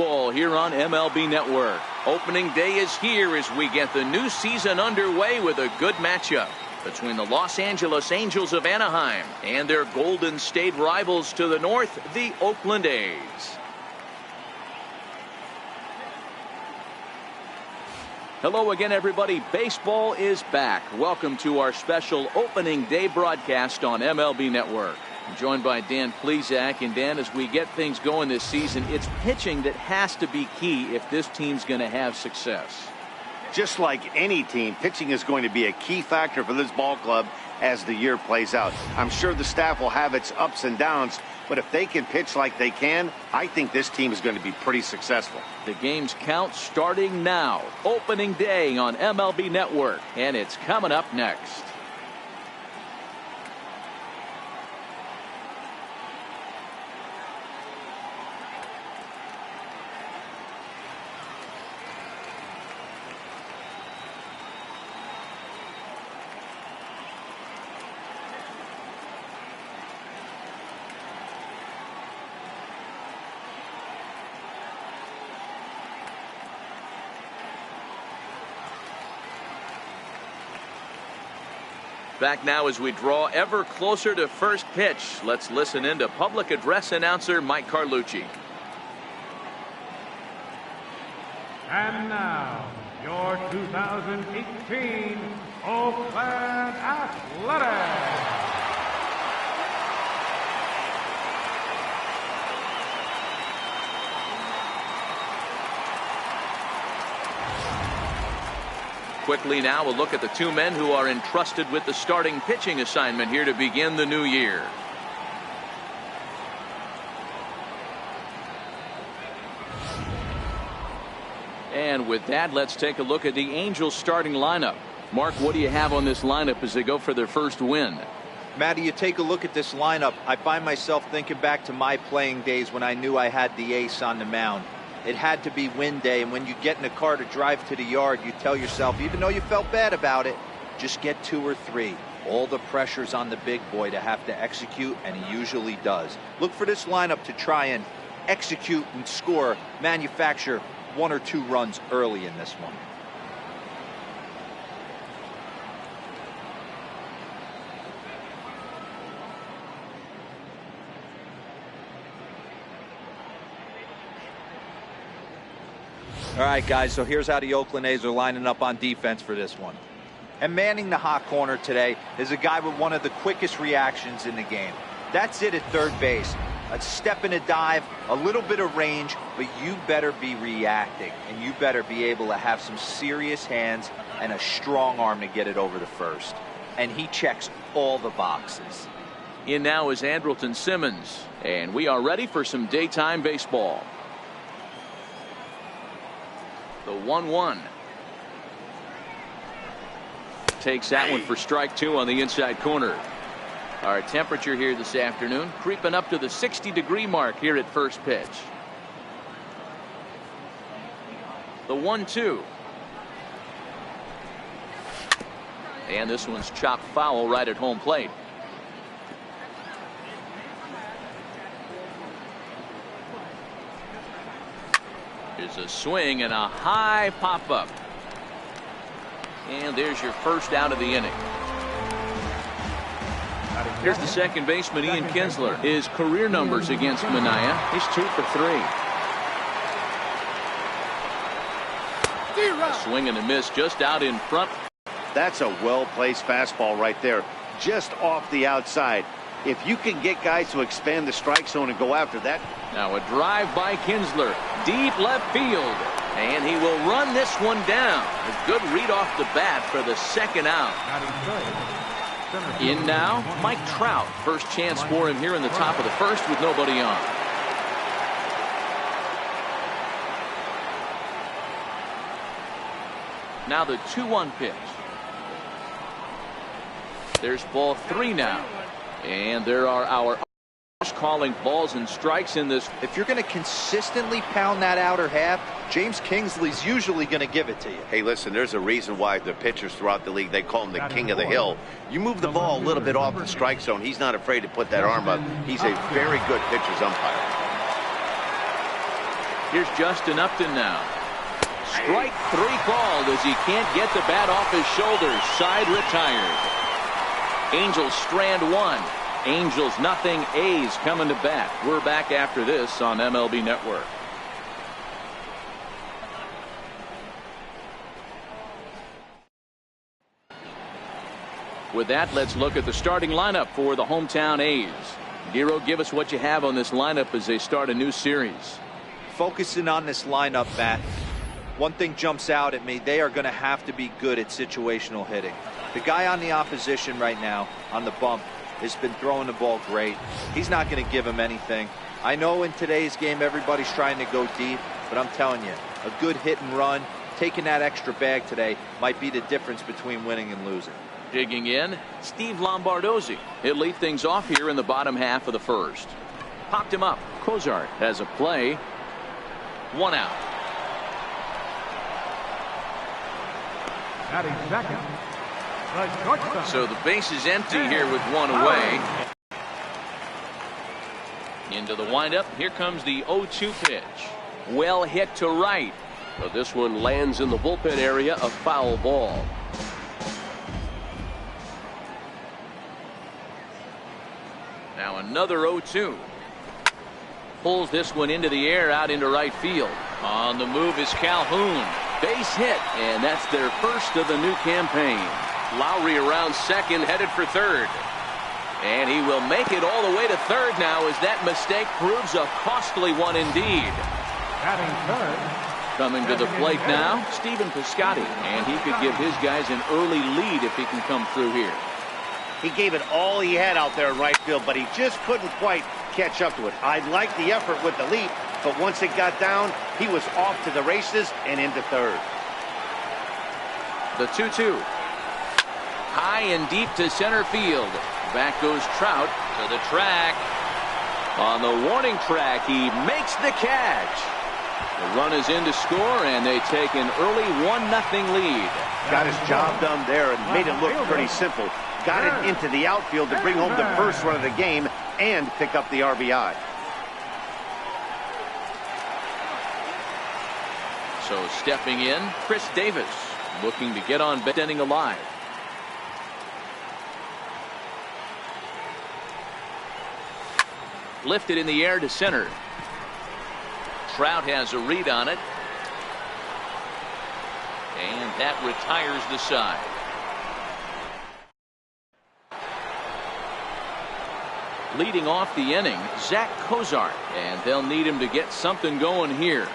Ball here on MLB Network. Opening day is here as we get the new season underway with a good matchup between the Los Angeles Angels of Anaheim and their Golden State rivals to the north, the Oakland A's. Hello again, everybody. Baseball is back. Welcome to our special opening day broadcast on MLB Network. I'm joined by Dan Plesac. And Dan, as we get things going this season, it's pitching that has to be key if this team's going to have success. Just like any team, pitching is going to be a key factor for this ball club as the year plays out. I'm sure the staff will have its ups and downs, but if they can pitch like they can, I think this team is going to be pretty successful. The game's count starting now. Opening day on MLB Network, and it's coming up next. Back now as we draw ever closer to first pitch. Let's listen in to public address announcer Mike Carlucci. And now, your 2018 Oakland Athletics. Quickly now, a look at the two men who are entrusted with the starting pitching assignment here to begin the new year. And with that, let's take a look at the Angels starting lineup. Mark, what do you have on this lineup as they go for their first win? Matty, you take a look at this lineup. I find myself thinking back to my playing days when I knew I had the ace on the mound. It had to be win day, and when you get in a car to drive to the yard, you tell yourself, even though you felt bad about it, just get 2 or 3. All the pressure's on the big boy to have to execute, and he usually does. Look for this lineup to try and execute and score, manufacture 1 or 2 runs early in this one. All right, guys, so here's how the Oakland A's are lining up on defense for this one. And manning the hot corner today is a guy with one of the quickest reactions in the game. That's it at third base. A step and a dive, a little bit of range, but you better be reacting, and you better be able to have some serious hands and a strong arm to get it over to first. And he checks all the boxes. In now is Andrelton Simmons, and we are ready for some daytime baseball. The 1-1. Takes that one for strike 2 on the inside corner. Our temperature here this afternoon creeping up to the 60-degree mark here at first pitch. The 1-2. And this one's chopped foul right at home plate. There's a swing and a high pop-up. And there's your first out of the inning. Here's the second baseman, Ian Kinsler. His career numbers against Manaea, he's 2 for 3. A swing and a miss just out in front. That's a well-placed fastball right there, just off the outside. If you can get guys to expand the strike zone and go after that. Now a drive by Kinsler, deep left field, and he will run this one down. A good read off the bat for the second out. In now, Mike Trout. First chance for him here in the top of the first with nobody on. Now the 2-1 pitch. There's ball 3 now. And there are our calling balls and strikes in this. If you're going to consistently pound that outer half, James Kingsley's usually going to give it to you. Hey, listen, there's a reason why the pitchers throughout the league, they call him the king of the hill. You move the ball a little bit off the strike zone, he's not afraid to put that arm up. He's a very good pitcher's umpire. Here's Justin Upton now. Strike 3 called as he can't get the bat off his shoulders. Side retired. Angels strand 1. Angels nothing. A's coming to bat. We're back after this on MLB Network. With that, let's look at the starting lineup for the hometown A's. Giro, give us what you have on this lineup as they start a new series. Focusing on this lineup, Matt, one thing jumps out at me. They are going to have to be good at situational hitting. The guy on the opposition right now on the bump has been throwing the ball great. He's not going to give him anything. I know in today's game everybody's trying to go deep, but I'm telling you, a good hit and run, taking that extra bag today might be the difference between winning and losing. Digging in, Steve Lombardozzi. He'll lead things off here in the bottom half of the first. Popped him up. Cozart has a play. 1 out. Batting second, the shortstop. So the base is empty here with 1 away. Into the windup. Here comes the 0-2 pitch. Well hit to right. But this one lands in the bullpen area, a foul ball. Now another 0-2. Pulls this one into the air out into right field. On the move is Calhoun. Base hit, and that's their first of the new campaign. Lowry around second, headed for third. And he will make it all the way to third now as that mistake proves a costly one indeed. Batting third. Coming to the plate now, Stephen Piscotty. And he could give his guys an early lead if he can come through here. He gave it all he had out there in right field, but he just couldn't quite catch up to it. I liked the effort with the leap, but once it got down, he was off to the races and into third. The 2-2. High and deep to center field. Back goes Trout to the track. On the warning track, he makes the catch. The run is in to score, and they take an early 1-0 lead. Got his job done there and made it look pretty simple. Got it into the outfield to bring home the first run of the game and pick up the RBI. So stepping in, Chris Davis, looking to get on base, standing alive. Lifted in the air to center. Trout has a read on it. And that retires the side. Leading off the inning, Zach Cozart, and they'll need him to get something going here.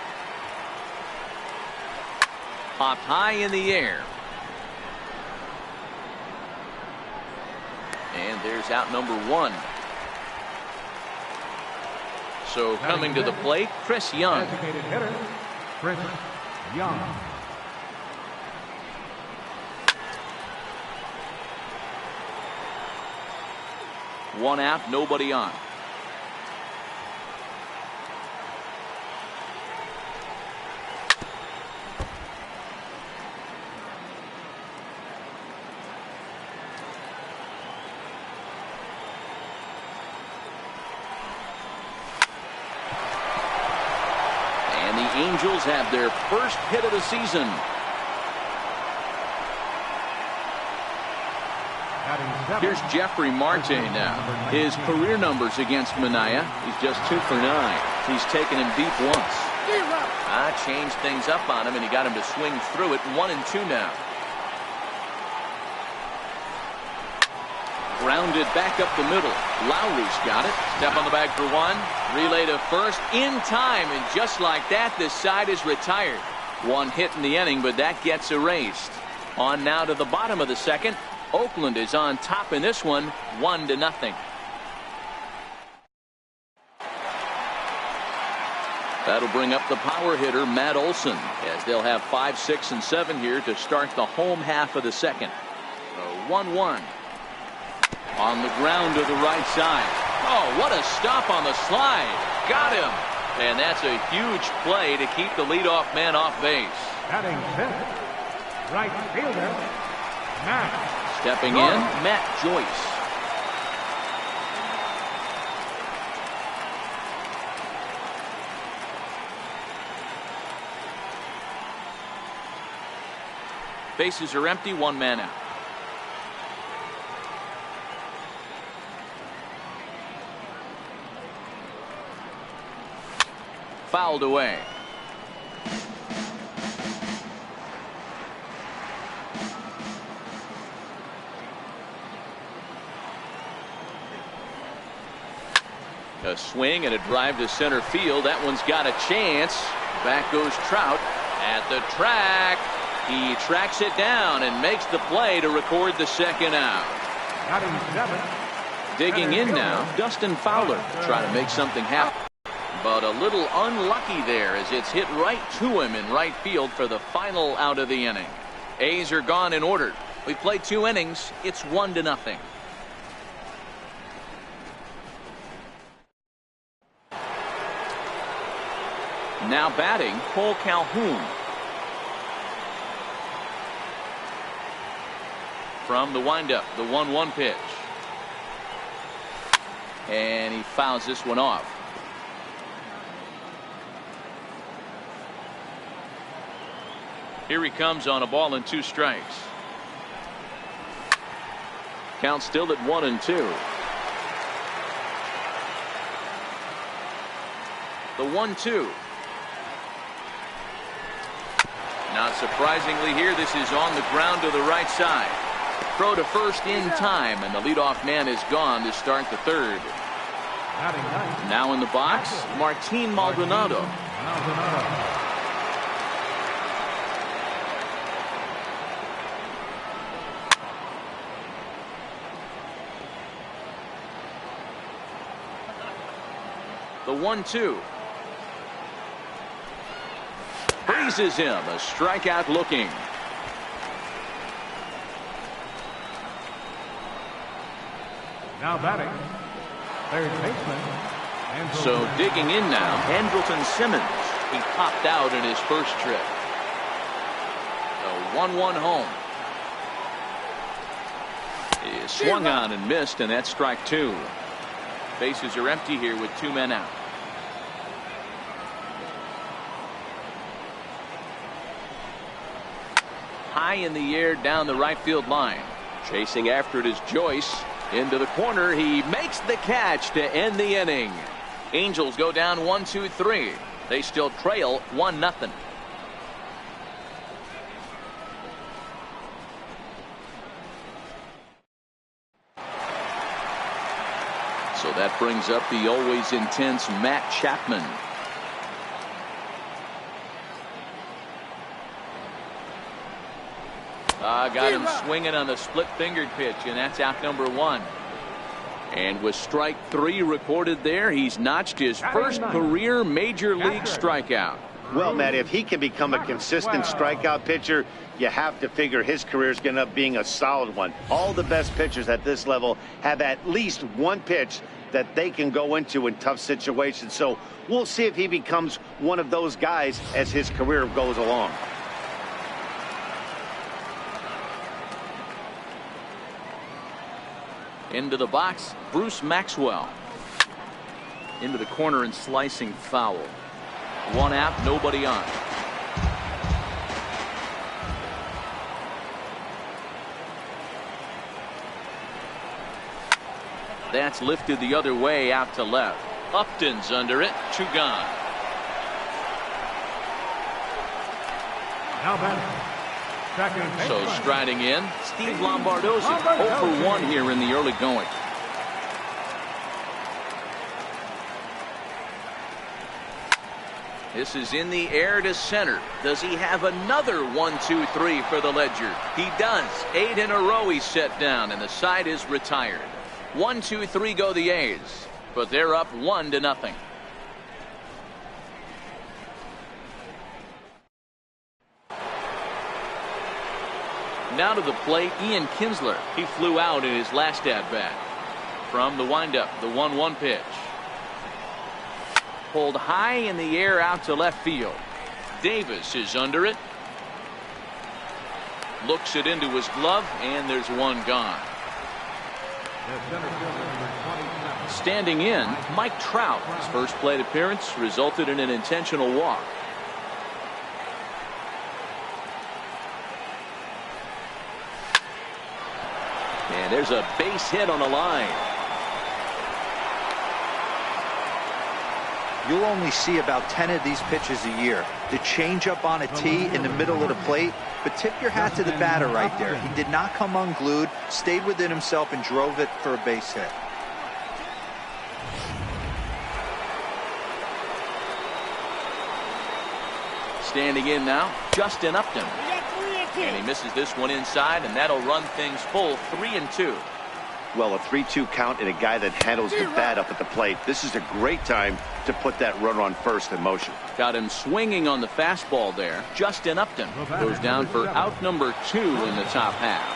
Popped high in the air. And there's out number 1. So coming to the plate, Chris Young. Designated hitter, Chris Young. One out, nobody on. And the Angels have their first hit of the season. Here's Jeffrey Marte now. His career numbers against Manaea, he's just 2 for 9. He's taken him deep once. Changed things up on him, and he got him to swing through it. 1-2 now. Grounded back up the middle. Lowry's got it. Step on the bag for 1. Relay to first in time, and just like that, this side is retired. 1 hit in the inning, but that gets erased. On now to the bottom of the second. Oakland is on top in this one, 1-0. That'll bring up the power hitter, Matt Olson, as they'll have 5, 6, and 7 here to start the home half of the second. 1-1. On the ground to the right side. Oh, what a stop on the slide. Got him. And that's a huge play to keep the leadoff man off base. Batting fifth, right fielder, Matt. Stepping in, Matt Joyce. Bases are empty, one man out. Fouled away. A swing and a drive to center field. That one's got a chance. Back goes Trout at the track. He tracks it down and makes the play to record the second out. Digging in now, Dustin Fowler to try to make something happen. But a little unlucky there as it's hit right to him in right field for the final out of the inning. A's are gone in order. We've played 2 innings. It's 1-0. Now batting, Cole Calhoun. From the windup, the 1-1 pitch. And he fouls this one off. Here he comes on a ball and 2 strikes. Count still at 1-2. The 1-2. Not surprisingly here, this is on the ground to the right side. Throw to first in time, and the leadoff man is gone to start the 3rd. Now in the box, Martin Maldonado. The 1-2. Freezes him, a strikeout looking. Now batting, third baseman. So digging in now, Andrelton Simmons. He popped out in his first trip. A 1-1 home. He swung on and missed, and that's strike 2. Bases are empty here with 2 men out. High in the air down the right field line. Chasing after it is Joyce. Into the corner. He makes the catch to end the inning. Angels go down 1-2-3. They still trail 1-0. So that brings up the always intense Matt Chapman. Got him swinging on the split-fingered pitch, and that's out number 1. And with strike 3 recorded there, he's notched his first career major league strikeout. Well, Matt, if he can become a consistent strikeout pitcher, you have to figure his career is going to end up being a solid one. All the best pitchers at this level have at least one pitch that they can go into in tough situations. So we'll see if he becomes one of those guys as his career goes along. Into the box, Bruce Maxwell. Into the corner and slicing foul. 1 out, nobody on. That's lifted the other way out to left. Upton's under it, 2 gone. Now batting. So striding in, Steve Lombardozzi, 0 for 1 here in the early going. This is in the air to center. Does he have another 1-2-3 for the ledger? He does. 8 in a row he's set down, and the side is retired. 1-2-3 go the A's, but they're up 1-0. Now to the plate, Ian Kinsler. He flew out in his last at-bat. From the windup, the 1-1 pitch. Pulled high in the air out to left field. Davis is under it. Looks it into his glove, and there's 1 gone. Standing in, Mike Trout. His first plate appearance resulted in an intentional walk. And there's a base hit on the line. You'll only see about 10 of these pitches a year. The changeup on a tee in the middle of the plate. But tip your hat to the batter right there. He did not come unglued, stayed within himself, and drove it for a base hit. Standing in now, Justin Upton. And he misses this one inside, and that'll run things full 3-2. Well, a 3-2 count and a guy that handles the bat up at the plate. This is a great time to put that runner on first in motion. Got him swinging on the fastball there. Justin Upton goes down for out number 2 in the top half.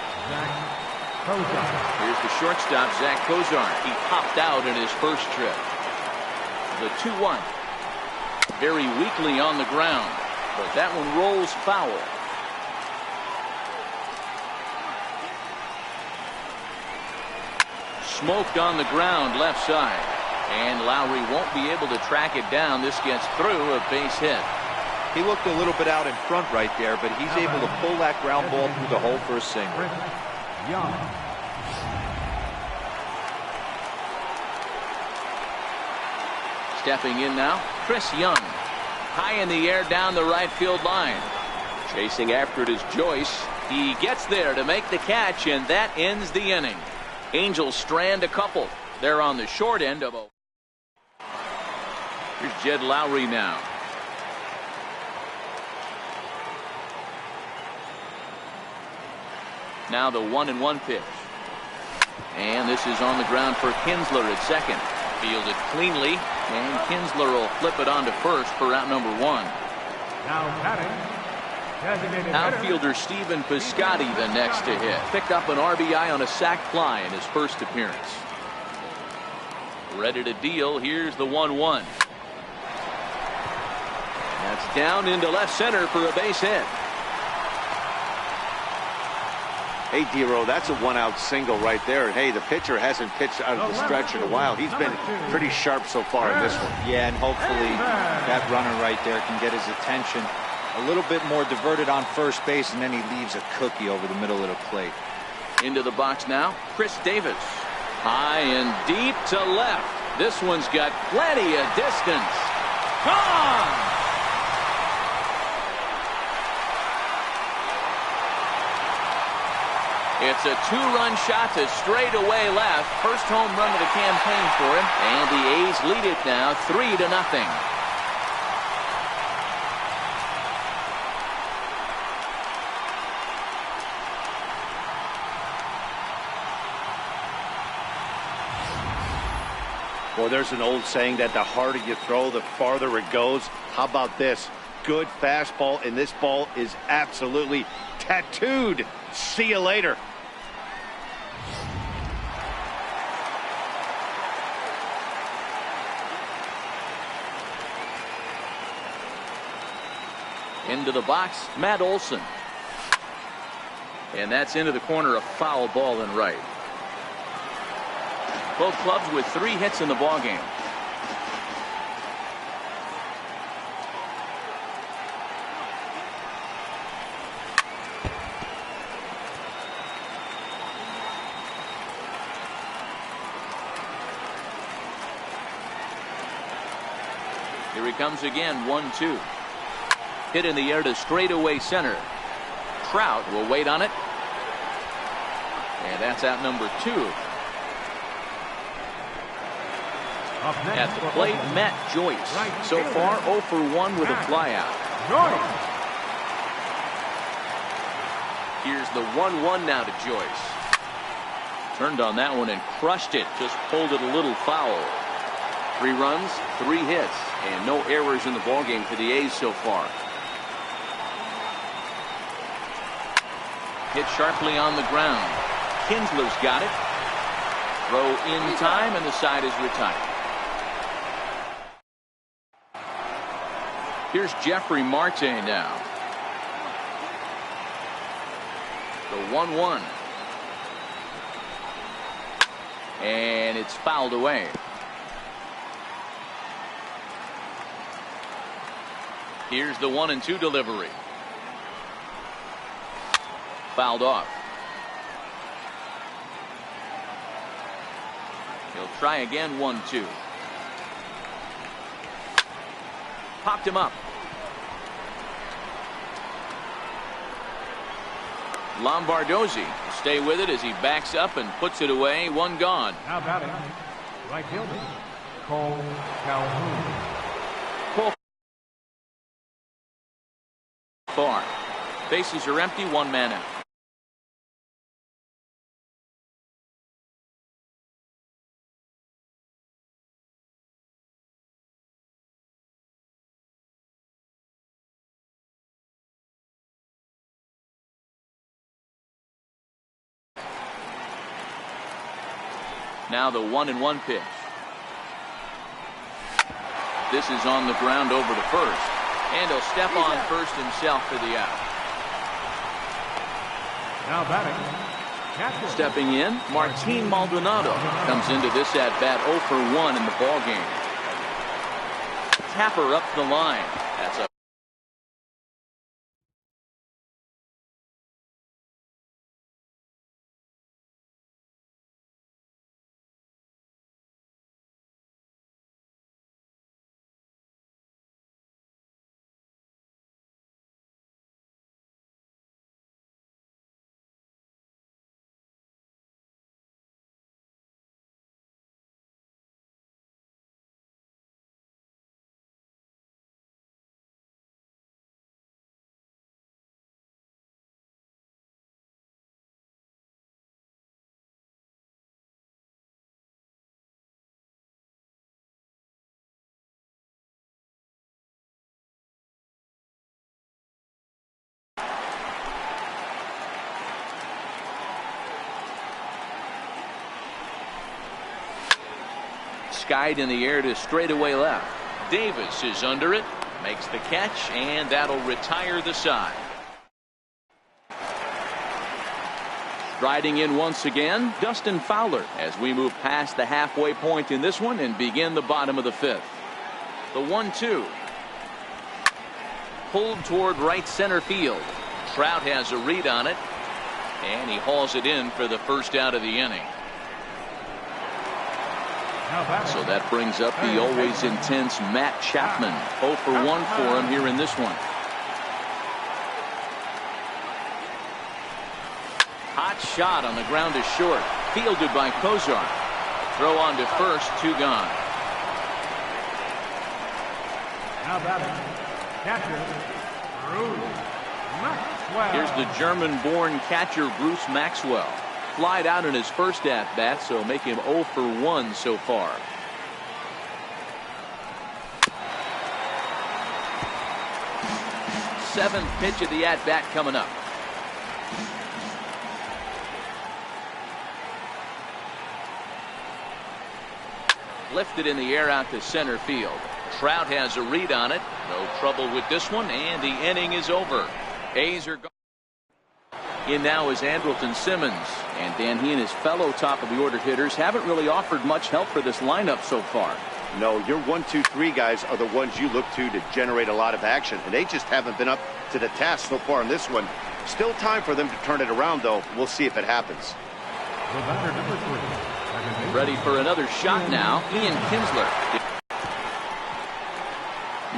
Here's the shortstop, Zach Cozart. He popped out in his first trip. The 2-1. Very weakly on the ground, but that one rolls foul. Smoked on the ground left side, and Lowry won't be able to track it down. This gets through, a base hit. He looked a little bit out in front right there, but he's able to pull that ground ball through the hole for a single. Stepping in now, Chris Young. High in the air down the right field line. Chasing after it is Joyce. He gets there to make the catch, and that ends the inning. Angels strand a couple. They're on the short end of a. Here's Jed Lowry now. Now the 1-1 pitch. And this is on the ground for Kinsler at second. Fielded cleanly, and Kinsler will flip it on to first for out number 1. Now batting, Outfielder Stephen Piscotty the next to hit. Picked up an RBI on a sac fly in his first appearance. Ready to deal. Here's the 1-1. That's down into left center for a base hit. Hey, D-Row, that's a one-out single right there. And hey, the pitcher hasn't pitched out of the stretch in a while. He's been pretty sharp so far in this one. Yeah, and hopefully that runner right there can get his attention. A little bit more diverted on first base, and then he leaves a cookie over the middle of the plate. Into the box now, Chris Davis. High and deep to left. This one's got plenty of distance. Gone! It's a 2-run shot to straightaway left. First home run of the campaign for him. And the A's lead it now 3-0. Well, there's an old saying that the harder you throw, the farther it goes. How about this? Good fastball, and this ball is absolutely tattooed. See you later. Into the box, Matt Olson. And that's into the corner, a foul ball in right. Both clubs with 3 hits in the ballgame. Here he comes again, 1-2. Hit in the air to straightaway center. Trout will wait on it. And that's out number 2. At the plate, Matt Joyce. So far, 0 for 1 with a flyout. Here's the 1-1 now to Joyce. Turned on that one and crushed it. Just pulled it a little foul. 3 runs, 3 hits, and no errors in the ballgame for the A's so far. Hit sharply on the ground. Kinsler's got it. Throw in time, and the side is retired. Here's Jeffrey Marte now. The 1-1. And it's fouled away. Here's the 1-2 delivery. Fouled off. Try again, 1-2. Popped him up. Lombardozzi will stay with it as he backs up and puts it away. One gone. Now batting, right fielder, Cole Calhoun. Cole far. Bases are empty, one man out. Now the 1-1 pitch. This is on the ground over to first. And he'll step on first himself for the out. Now batting, catcher. Stepping in, Martin Maldonado comes into this at bat 0 for 1 in the ball game. Tapper up the line. That's a skied in the air to straightaway left. Davis is under it, makes the catch, and that'll retire the side. Striding in once again, Dustin Fowler, as we move past the halfway point in this one and begin the bottom of the fifth. The 1-2. Pulled toward right center field. Trout has a read on it, and he hauls it in for the first out of the inning. So that brings up the always intense Matt Chapman. 0 for 1 for him here in this one. Hot shot on the ground is short. Fielded by Kozar. Throw on to first, 2 gone. Now batting, catcher, Bruce Maxwell. Here's the German-born catcher Bruce Maxwell. Flied out in his first at-bat, so make him 0 for 1 so far. Seventh pitch of the at-bat coming up. Lifted in the air out to center field. Trout has a read on it. No trouble with this one, and the inning is over. A's are gone. In now is Andrelton Simmons. And Dan, he and his fellow top of the order hitters haven't really offered much help for this lineup so far. No, your 1, 2, 3 guys are the ones you look to generate a lot of action, and they just haven't been up to the task so far in this one. Still time for them to turn it around, though. We'll see if it happens. The batter, number 3. Ready for another shot now, Ian Kinsler.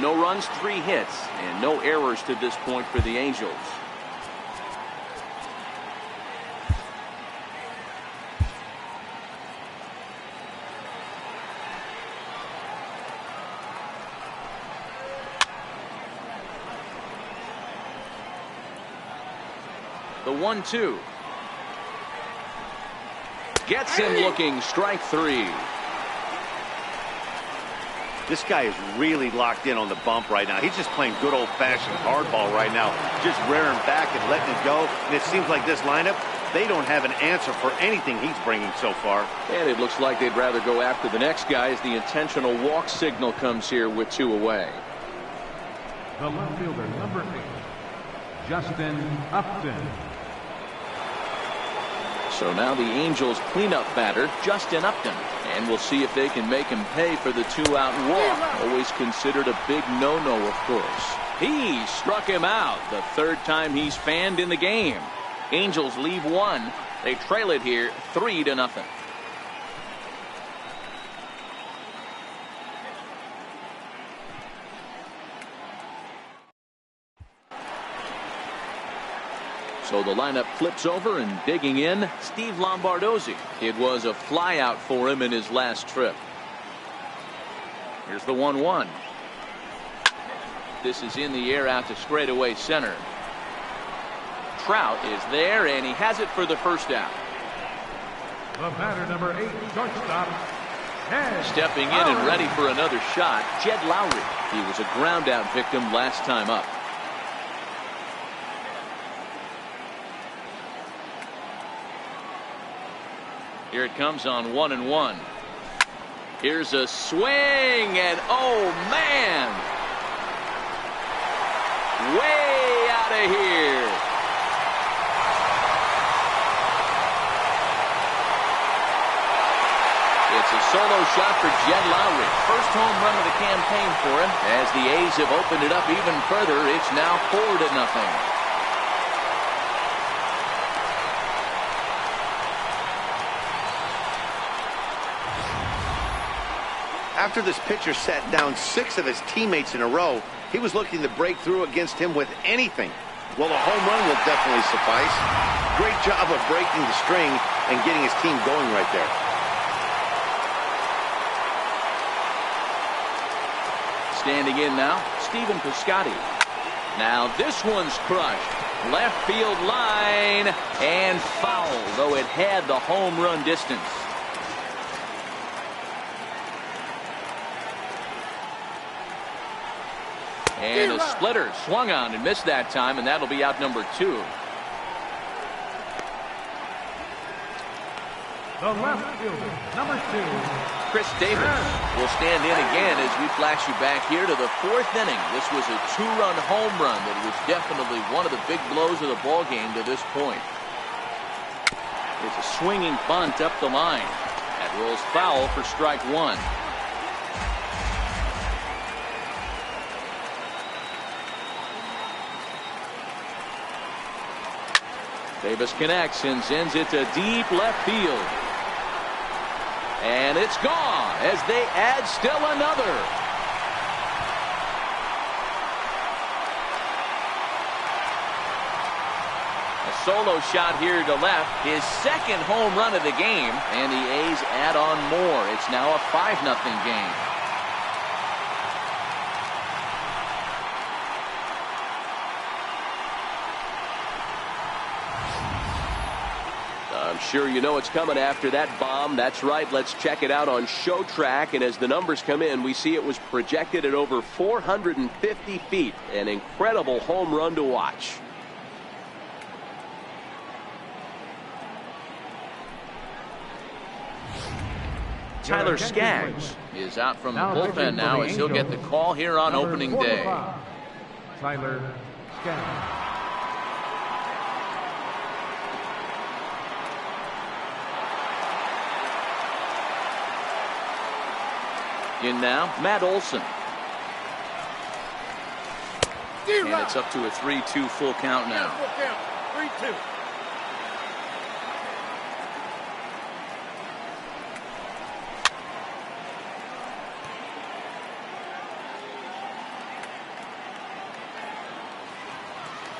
No runs, 3 hits, and no errors to this point for the Angels. The 1-2. Gets him looking, strike 3. This guy is really locked in on the bump right now. He's just playing good old-fashioned hardball right now. Just rearing back and letting it go. And it seems like this lineup, they don't have an answer for anything he's bringing so far. And it looks like they'd rather go after the next guy as the intentional walk signal comes here with 2 away. The left fielder, number 8, Justin Upton. So now the Angels cleanup batter, Justin Upton. And we'll see if they can make him pay for the 2-out walk. Always considered a big no-no, of course. He struck him out the 3rd time he's fanned in the game. Angels leave 1. They trail it here 3-0. So the lineup flips over, and digging in, Steve Lombardozzi. It was a flyout for him in his last trip. Here's the 1-1. This is in the air out to straightaway center. Trout is there, and he has it for the first out. The batter, number 8, shortstop, Jed Stepping in and ready for another shot, Jed Lowry. He was a ground out victim last time up. Here it comes on 1-1. Here's a swing, and oh man, way out of here. It's a solo shot for Jed Lowry. First home run of the campaign for him. As the A's have opened it up even further, it's now 4-0. After this pitcher sat down 6 of his teammates in a row, he was looking to break through against him with anything. Well, a home run will definitely suffice. Great job of breaking the string and getting his team going right there. Standing in now, Stephen Piscotty. Now this one's crushed. Left field line and foul, though it had the home run distance. And a splitter swung on and missed that time, and that'll be out number 2. The left fielder, number 2, Chris Davis will stand in again as we flash you back here to the 4th inning. This was a 2-run home run that was definitely one of the big blows of the ball game to this point. It's a swinging bunt up the line. That rolls foul for strike 1. Davis connects and sends it to deep left field. And it's gone as they add still another. A solo shot here to left. His second home run of the game. And the A's add on more. It's now a 5-0 game. I'm sure you know it's coming after that bomb. That's right. Let's check it out on Show Track. And as the numbers come in, we see it was projected at over 450 feet. An incredible home run to watch. Tyler Skaggs is out from the bullpen now as he'll get the call here on opening day. Tyler Skaggs. In now, Matt Olson. And it's up to a 3-2 full count now. 3-2.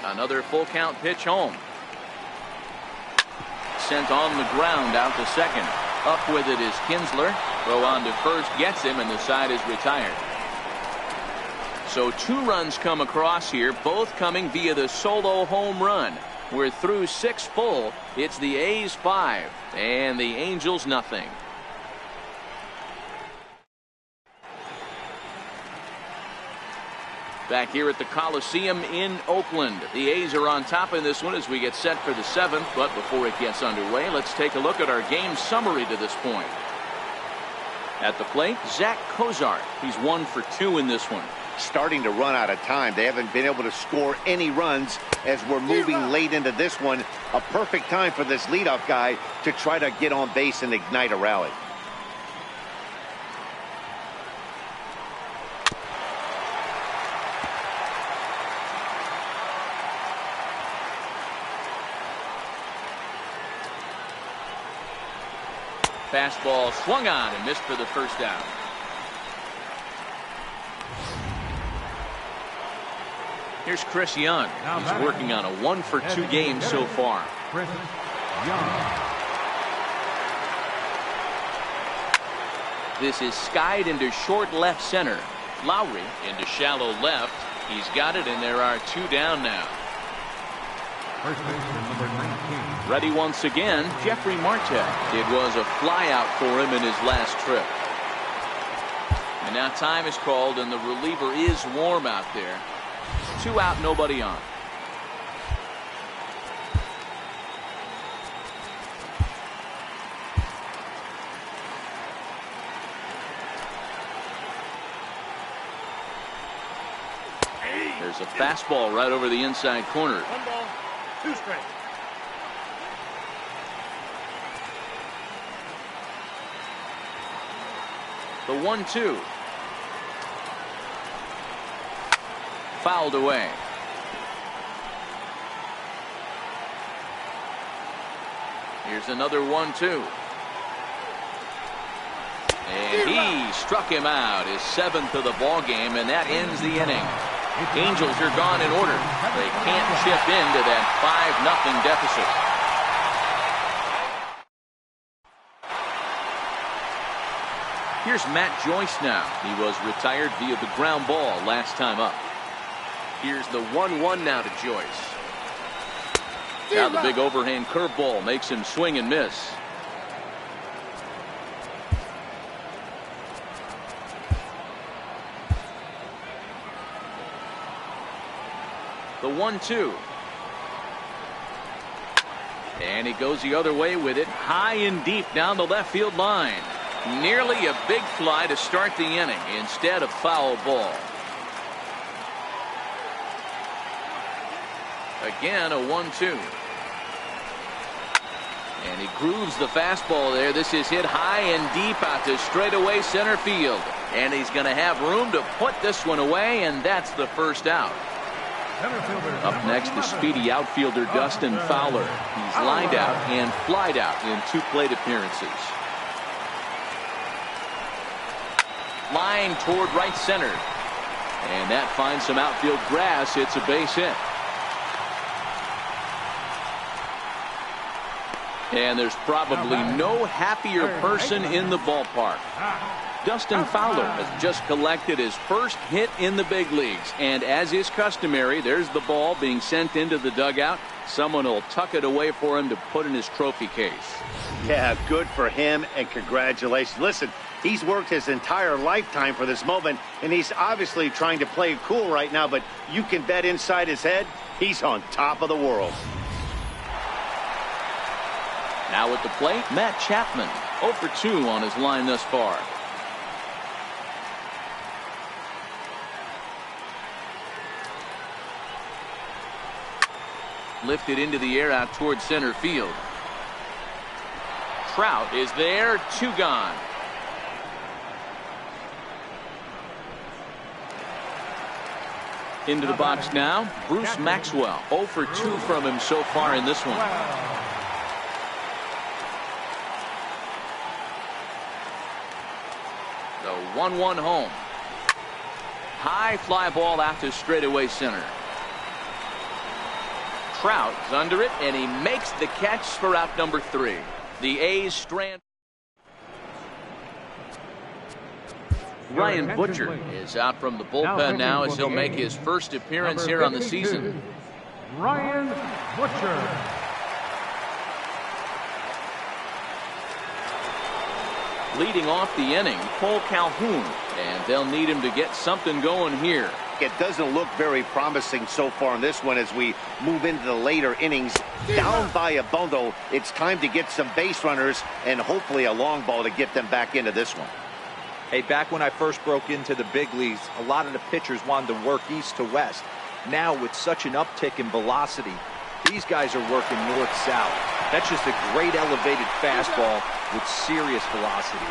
Another full count pitch home. Sent on the ground out to second. Up with it is Kinsler. Throw on to first gets him, and the side is retired. So 2 runs come across here, both coming via the solo home run. We're through 6 full. It's the A's 5 and the Angels nothing. Back here at the Coliseum in Oakland. The A's are on top in this one as we get set for the 7th. But before it gets underway, let's take a look at our game summary to this point. At the plate, Zach Cozart. He's 1 for 2 in this one. Starting to run out of time. They haven't been able to score any runs as we're moving late into this one. A perfect time for this leadoff guy to try to get on base and ignite a rally. Fastball swung on and missed for the first out. Here's Chris Young. He's working on a 1-for-2 game so far. Chris Young. This is skied into short left center. Lowry into shallow left. He's got it, and there are 2 down now. First baseman number 19. Ready once again, Jeffrey Marte. It was a flyout for him in his last trip. And now time is called, and the reliever is warm out there. 2 out, nobody on. There's a fastball right over the inside corner. 1 ball, 2 strikes. The 1-2. Fouled away. Here's another 1-2. And he struck him out, his 7th of the ball game, and that ends the inning. Angels are gone in order. They can't chip into that 5-0 deficit. Here's Matt Joyce now. He was retired via the ground ball last time up. Here's the 1-1 now to Joyce. Now the big overhand curveball makes him swing and miss. The 1-2. And he goes the other way with it, high and deep down the left field line. Nearly a big fly to start the inning instead of foul ball. Again, a 1-2. And he grooves the fastball there. This is hit high and deep out to straightaway center field. And he's going to have room to put this one away, and that's the first out. Up next, the speedy outfielder Dustin Fowler. He's lined out and flied out in 2 plate appearances. Line toward right center. And that finds some outfield grass. It's a base hit. And there's probably no happier person in the ballpark. Dustin Fowler has just collected his first hit in the big leagues. And as is customary, there's the ball being sent into the dugout. Someone will tuck it away for him to put in his trophy case. Yeah, good for him, and congratulations. Listen, he's worked his entire lifetime for this moment, and he's obviously trying to play it cool right now, but you can bet inside his head, he's on top of the world. Now at the plate, Matt Chapman, 0 for 2 on his line thus far. Lifted into the air out towards center field. Trout is there, 2 gone. Into the box now, Bruce Maxwell, 0 for 2 from him so far in this one. The 1-1 home. High fly ball out to straightaway center. Trout is under it, and he makes the catch for out number 3. The A's strand. Ryan Butcher is out from the bullpen now as he'll make his first appearance here on the season. Ryan Butcher. Leading off the inning, Cole Calhoun, and they'll need him to get something going here. It doesn't look very promising so far in this one as we move into the later innings. Down by a bundle, it's time to get some base runners and hopefully a long ball to get them back into this one. Hey, back when I first broke into the big leagues, a lot of the pitchers wanted to work east to west. Now, with such an uptick in velocity, these guys are working north-south. That's just a great elevated fastball with serious velocity.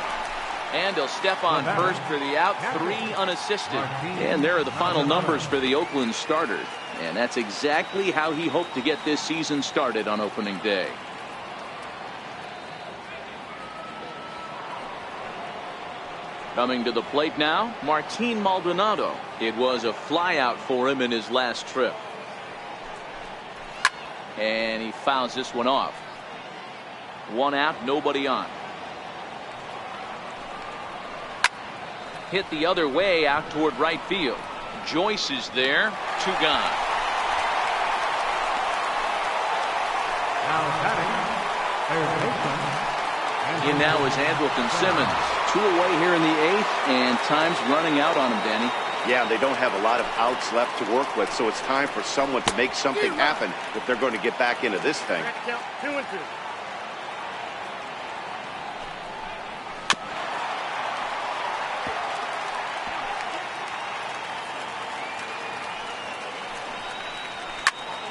And he'll step on first for the out, 3 unassisted. And there are the final numbers for the Oakland starter. And that's exactly how he hoped to get this season started on opening day. Coming to the plate now, Martin Maldonado. It was a flyout for him in his last trip. And he fouls this one off. 1 out, nobody on. Hit the other way out toward right field. Joyce is there. 2 gone. Now batting, third baseman. In now is Andrelton Simmons. 2 away here in the 8th, and time's running out on him, Danny. Yeah, they don't have a lot of outs left to work with, so it's time for someone to make something happen if they're going to get back into this thing. 2-2.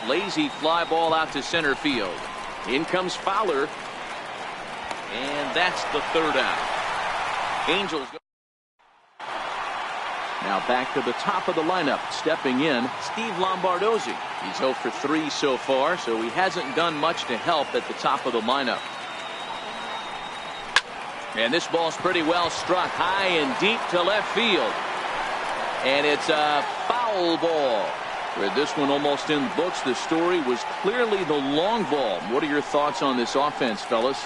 Lazy fly ball out to center field. In comes Fowler. And that's the 3rd out. Angels go. Now back to the top of the lineup. Stepping in, Steve Lombardozzi. He's 0 for 3 so far, so he hasn't done much to help at the top of the lineup. And this ball's pretty well struck high and deep to left field. And it's a foul ball. With this one almost in the books, the story was clearly the long ball. What are your thoughts on this offense, fellas?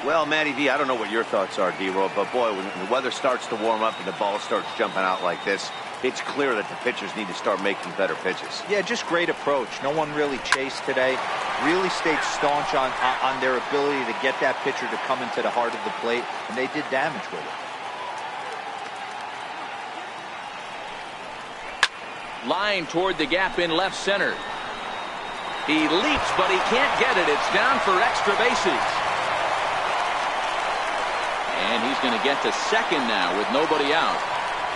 Well, Matty V, I don't know what your thoughts are, D-Roll, but boy, when the weather starts to warm up and the ball starts jumping out like this, it's clear that the pitchers need to start making better pitches. Yeah, just great approach. No one really chased today. Really stayed staunch on their ability to get that pitcher to come into the heart of the plate, and they did damage with it. Line toward the gap in left center. He leaps, but he can't get it. It's down for extra bases. And he's going to get to second now with nobody out.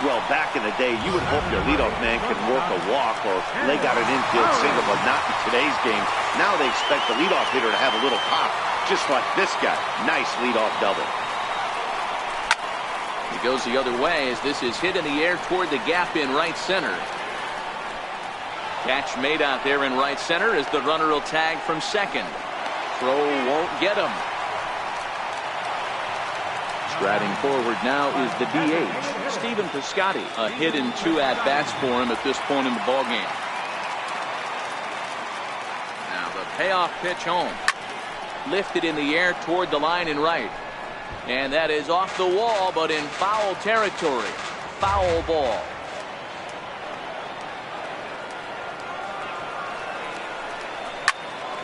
Well, back in the day, you would hope your leadoff man could work a walk or leg out an infield single, but not in today's game. Now they expect the leadoff hitter to have a little pop, just like this guy. Nice leadoff double. He goes the other way as this is hit in the air toward the gap in right center. Catch made out there in right center as the runner will tag from second. Throw won't get him. Striding forward now is the DH, Stephen Piscotty. A hit and 2 at-bats for him at this point in the ballgame. Now the payoff pitch home. Lifted in the air toward the line in right. And that is off the wall, but in foul territory. Foul ball.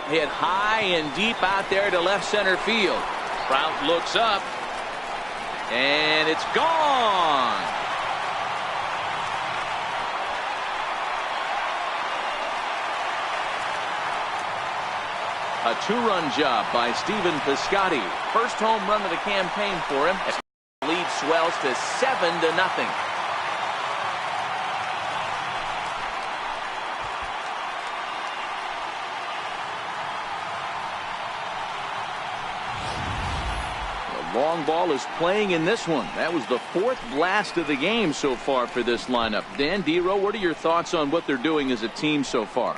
Hit high and deep out there to left center field. Trout looks up. And it's gone. A 2-run job by Stephen Piscotty. First home run of the campaign for him. Lead swells to 7-0. Long ball is playing in this one. That was the 4th blast of the game so far for this lineup. Dan, D-Row, what are your thoughts on what they're doing as a team so far?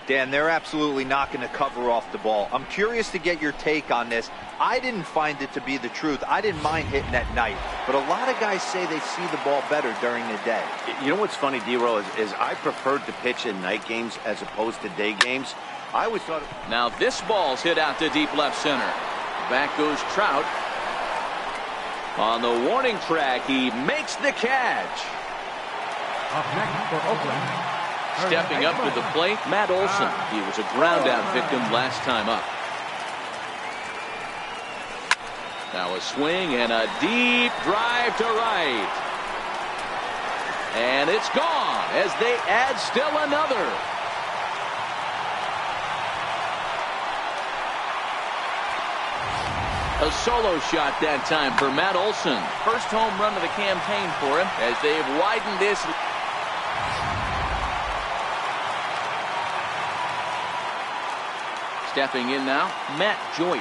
Dan, they're absolutely not going to cover off the ball. I'm curious to get your take on this. I didn't find it to be the truth. I didn't mind hitting at night, but a lot of guys say they see the ball better during the day. You know what's funny, D-Row, is I preferred to pitch in night games as opposed to day games. I always thought... Now this ball's hit out to deep left center. Back goes Trout. On the warning track, he makes the catch. Up next for Oakland. Stepping up to the plate, Matt Olson. He was a ground out victim last time up. Now a swing and a deep drive to right. And it's gone as they add still another. A solo shot that time for Matt Olson. First home run of the campaign for him as they've widened this. Stepping in now, Matt Joyce.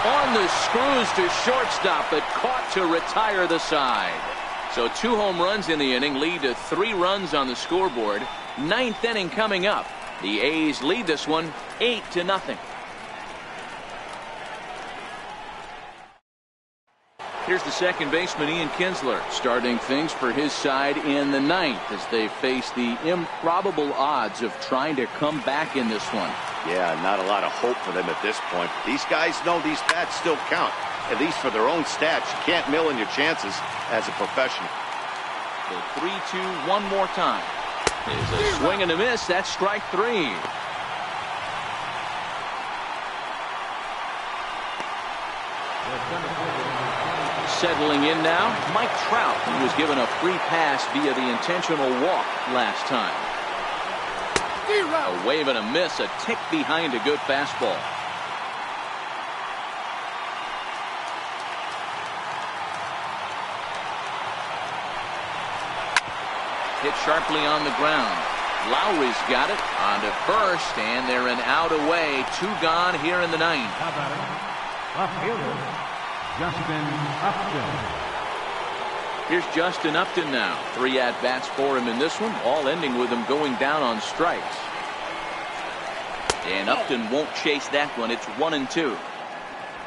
On the screws to shortstop, but caught to retire the side. So 2 home runs in the inning lead to 3 runs on the scoreboard. 9th inning coming up. The A's lead this one 8-0. Here's the second baseman, Ian Kinsler, starting things for his side in the ninth as they face the improbable odds of trying to come back in this one. Yeah, not a lot of hope for them at this point. These guys know these bats still count, at least for their own stats. You can't mill in your chances as a professional. The 3-2 one more time. Is a swing and a miss. That's strike three. Settling in now, Mike Trout. He was given a free pass via the intentional walk last time. A wave and a miss, a tick behind a good fastball. Hit sharply on the ground. Lowry's got it on to first, and they're an out away. 2 gone here in the ninth. How about it? Left fielder, Justin Upton. Here's Justin Upton now. 3 at-bats for him in this one, all ending with him going down on strikes. And Upton won't chase that one. It's 1-2.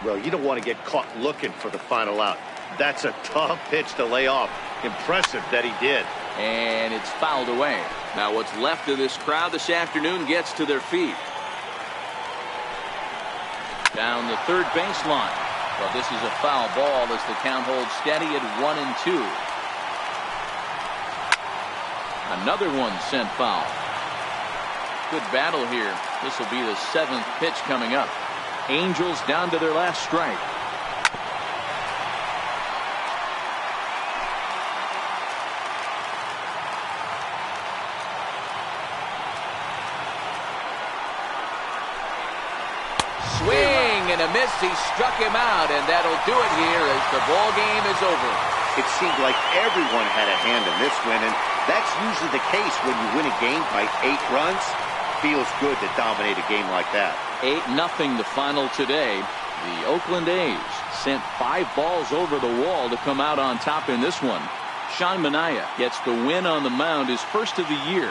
Well, you don't want to get caught looking for the final out. That's a tough pitch to lay off. Impressive that he did. And it's fouled away. Now what's left of this crowd this afternoon gets to their feet. Down the third baseline. Well, this is a foul ball as the count holds steady at 1-2. Another one sent foul. Good battle here. This will be the 7th pitch coming up. Angels down to their last strike. Swing and a miss. He struck him out, and that'll do it here as the ball game is over. It seemed like everyone had a hand in this win, and that's usually the case when you win a game by 8 runs. Feels good to dominate a game like that. 8-0 the final today. The Oakland A's sent 5 balls over the wall to come out on top in this one. Sean Manaea gets the win on the mound, his first of the year.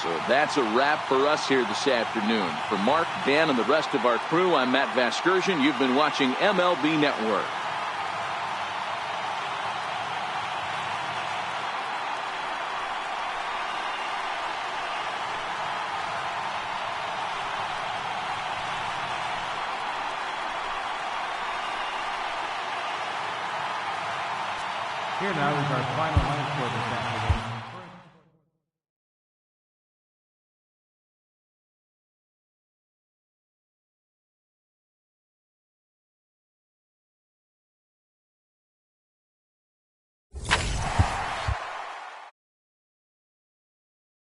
So that's a wrap for us here this afternoon. For Mark, Dan, and the rest of our crew, I'm Matt Vasgersian. You've been watching MLB Network. Here now is our final line for this afternoon.